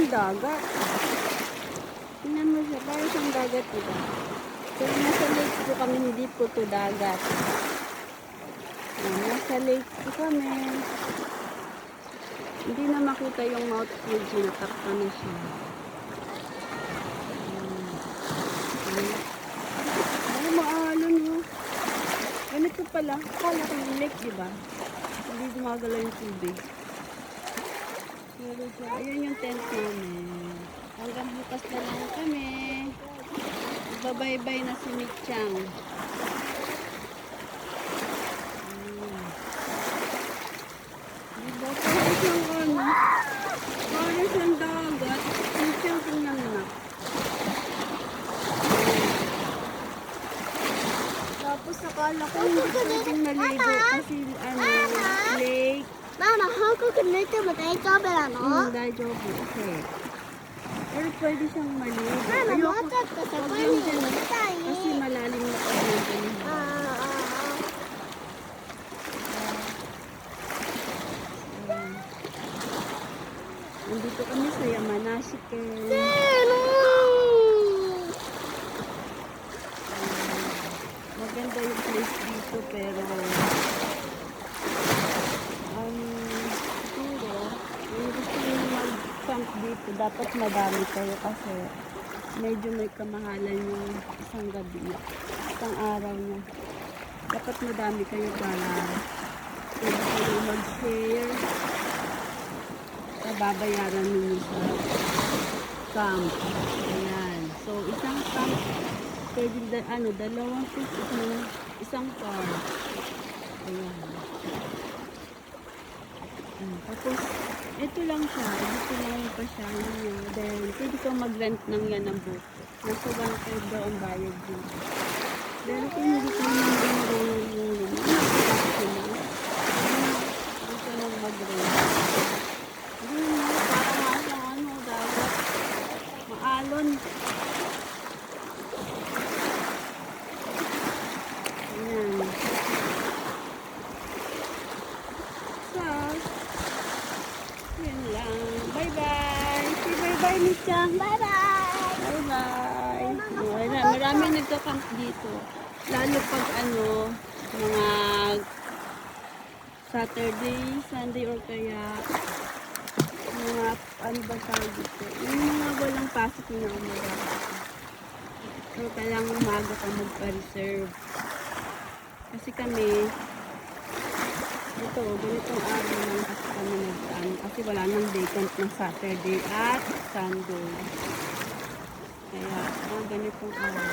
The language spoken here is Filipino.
siyang dagat. Tingnan mo siya, parang siyang dagat, diba? Pero nasa lake po kami, hindi po to dagat. Nasa lake po kami. Hindi na makita yung Mount Fuji, natakpan na siya. Ay, maalon mo. Ganito pala, akala ko yung lake, diba? Hindi gumagalaw yung tubig. Pero siya, ayan yung tent namin. Hanggang bukas na lang kami. Babaybay na si Michang. Diba? Parang siyang ano? Parang siyang dagat. Michang tingnan na. Tapos akala ko hindi pwedeng maligo kasi ano, lake. Mama, hankook nutte mo daijoubu nano? Daijoubu. Okay. Pero pwede siyang maligo. Mama, Ayoko. mo chatto sa Huwag kanya yung dyan. nitai. Kasi malalim na pa yung dyan. Nandito kami sa Yamanashike. Maganda yung place dito pero siguro yung gusto nyo mag-camp dito dapat madami kayo kasi medyo may kamahalan yung isang gabi, isang araw niya. Dapat madami kayo para pwede kayo mag-share. Babayaran ninyo sa camp. Ayan. So, isang camp, pwede dalawang piece, isang car. Ayan. Tapos, ito lang siya. Dito lang pa siya. Then, pwede kang mag-rent ng yan ng boat. Nasa 1/3 daw ang bayad dito. Pero kung hindi ko naman marunong yung dito lang mag-rent. Hindi mo, parang ano, dagat. Maalon. Ayan. So, yun lang. Bye-bye. Say bye-bye, Michang. Bye-bye! Bye-bye. Marami nagka-camp dito. Lalo pag mga Saturday, Sunday, or kaya mga ba tawag dito. Yung mga walang pasok na umaga. So, kailangan umaga ka magpa-reserve. Kasi kami, ganitong araw lang kasi kami kasi wala nang vacant ng Saturday at Sunday. Kaya, ganitong araw.